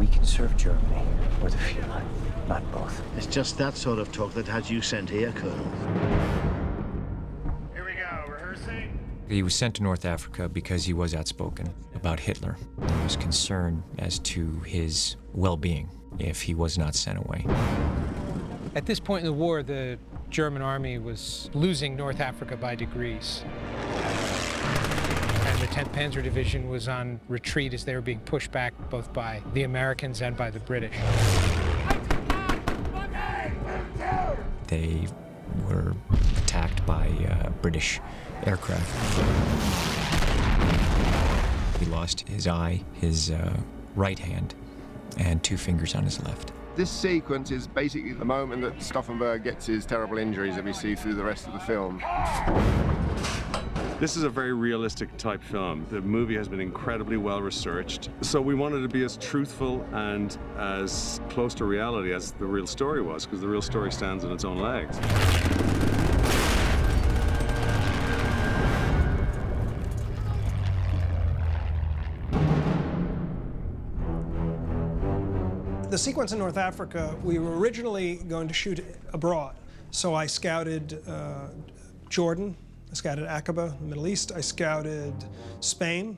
We can serve Germany or the Führer, not both. It's just that sort of talk that has you sent here, Colonel. Here we go, rehearsing. He was sent to North Africa because he was outspoken about Hitler. He was concerned as to his well-being if he was not sent away. At this point in the war, the German army was losing North Africa by degrees. And the 10th Panzer Division was on retreat as they were being pushed back both by the Americans and by the British. They were attacked by British aircraft. He lost his eye, his right hand, and 2 fingers on his left. This sequence is basically the moment that Stauffenberg gets his terrible injuries that we see through the rest of the film. This is a very realistic type film. The movie has been incredibly well researched, so we wanted to be as truthful and as close to reality as the real story was, because the real story stands on its own legs. The sequence in North Africa, we were originally going to shoot abroad. So I scouted Jordan, I scouted Aqaba, the Middle East, I scouted Spain.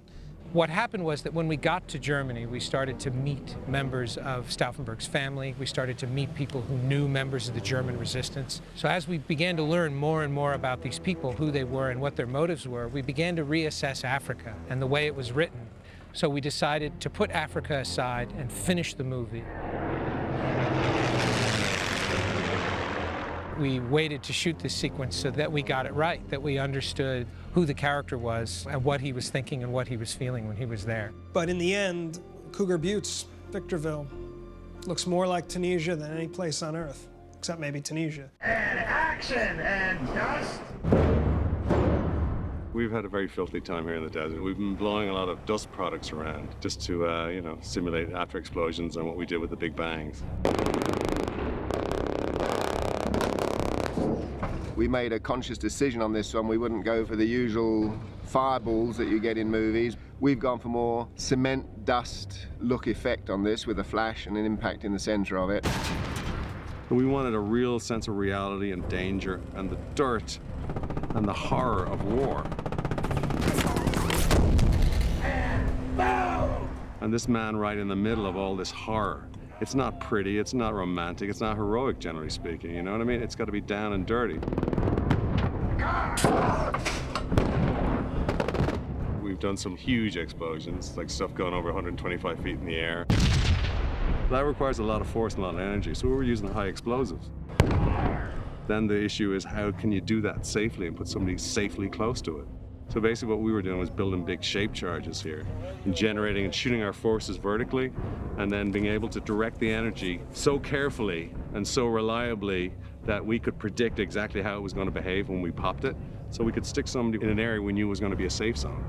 What happened was that when we got to Germany, we started to meet members of Stauffenberg's family. We started to meet people who knew members of the German resistance. So as we began to learn more and more about these people, who they were and what their motives were, we began to reassess Africa and the way it was written. So we decided to put Africa aside and finish the movie. We waited to shoot this sequence so that we got it right, that we understood who the character was and what he was thinking and what he was feeling when he was there. But in the end, Cougar Buttes, Victorville, looks more like Tunisia than any place on earth, except maybe Tunisia. And action and dust. We've had a very filthy time here in the desert. We've been blowing a lot of dust products around just to, you know, simulate after explosions and what we did with the big bangs. We made a conscious decision on this one. We wouldn't go for the usual fireballs that you get in movies. We've gone for more cement dust look effect on this with a flash and an impact in the center of it. We wanted a real sense of reality and danger and the dirt and the horror of war. And this man right in the middle of all this horror. It's not pretty, it's not romantic, it's not heroic, generally speaking, you know what I mean? It's got to be down and dirty. We've done some huge explosions, like stuff going over 125 feet in the air. That requires a lot of force and a lot of energy, so we were using high explosives. Then the issue is, how can you do that safely and put somebody safely close to it? So basically what we were doing was building big shape charges here and generating and shooting our forces vertically and then being able to direct the energy so carefully and so reliably that we could predict exactly how it was going to behave when we popped it. So we could stick somebody in an area we knew was going to be a safe zone.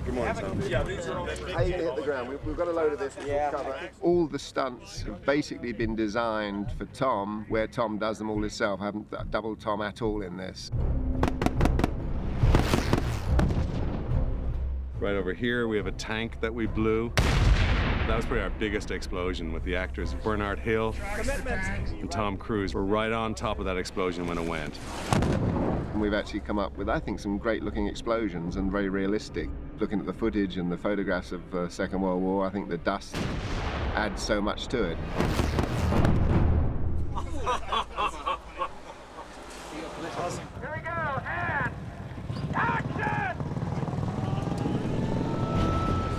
Good morning, Tom. How are you going to hit the ground? We've got a load of this which will cover. All the stunts have basically been designed for Tom, where Tom does them all himself. I haven't doubled Tom at all in this. Right over here, we have a tank that we blew. That was probably our biggest explosion with the actors. Bernard Hill and Tom Cruise were right on top of that explosion when it went. And we've actually come up with, I think, some great-looking explosions and very realistic. Looking at the footage and the photographs of the Second World War, I think the dust adds so much to it. Here we go, and action!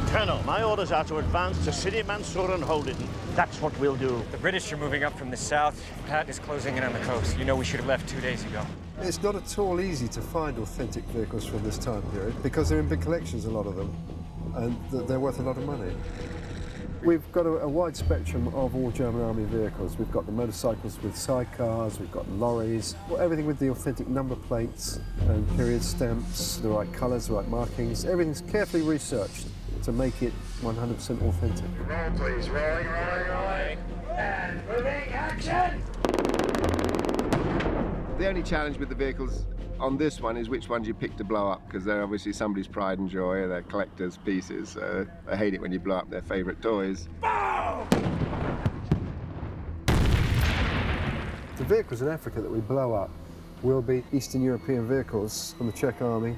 Colonel, my orders are to advance to Sidi Mansour and hold it. That's what we'll do. The British are moving up from the south. Pat is closing in on the coast. You know we should have left 2 days ago. It's not at all easy to find authentic vehicles from this time period because they're in big collections, a lot of them, and they're worth a lot of money. We've got a wide spectrum of all German Army vehicles. We've got the motorcycles with sidecars, we've got lorries, everything with the authentic number plates and period stamps, the right colours, the right markings. Everything's carefully researched to make it 100% authentic. Roll, please. Rolling, rolling, rolling. And moving, action! The only challenge with the vehicles on this one is which ones you pick to blow up, because they're obviously somebody's pride and joy, they're collector's pieces. They hate it when you blow up their favourite toys. Boom! vehicles in Africa that we blow up will be Eastern European vehicles from the Czech army,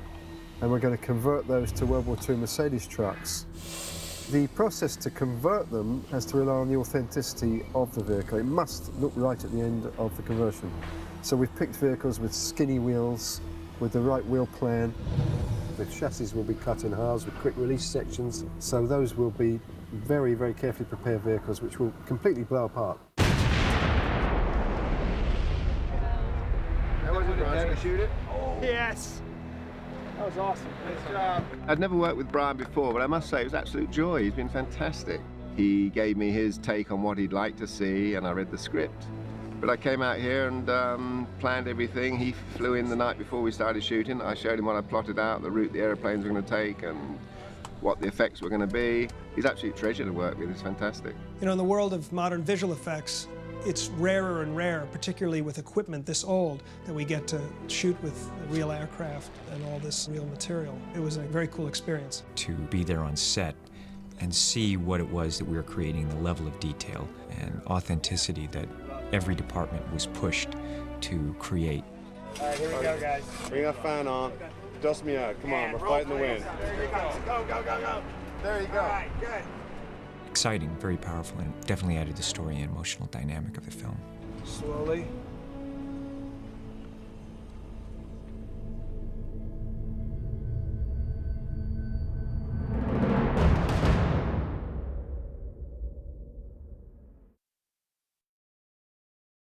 and we're going to convert those to World War II Mercedes trucks. The process to convert them has to rely on the authenticity of the vehicle. It must look right at the end of the conversion. So we've picked vehicles with skinny wheels, with the right wheel plan. The chassis will be cut in halves with quick release sections, so those will be very, very carefully prepared vehicles which will completely blow apart. How was it, Bryan? Did you shoot it? Yes! That was awesome. Nice job. I'd never worked with Bryan before, but I must say it was absolute joy. He's been fantastic. He gave me his take on what he'd like to see, and I read the script. But I came out here and planned everything. He flew in the night before we started shooting. I showed him what I plotted out, the route the aeroplanes were going to take, and what the effects were going to be. He's an absolute treasure to work with. It's fantastic. You know, in the world of modern visual effects, it's rarer and rarer, particularly with equipment this old, that we get to shoot with real aircraft and all this real material. It was a very cool experience. To be there on set and see what it was that we were creating, the level of detail and authenticity that every department was pushed to create. All right, here we go, guys. Bring that fan on. Dust me out. Come on, we're fighting the wind. There you go. Go, go, go, go. There you go. All right, good. Exciting, very powerful, and definitely added the story and emotional dynamic of the film. Slowly.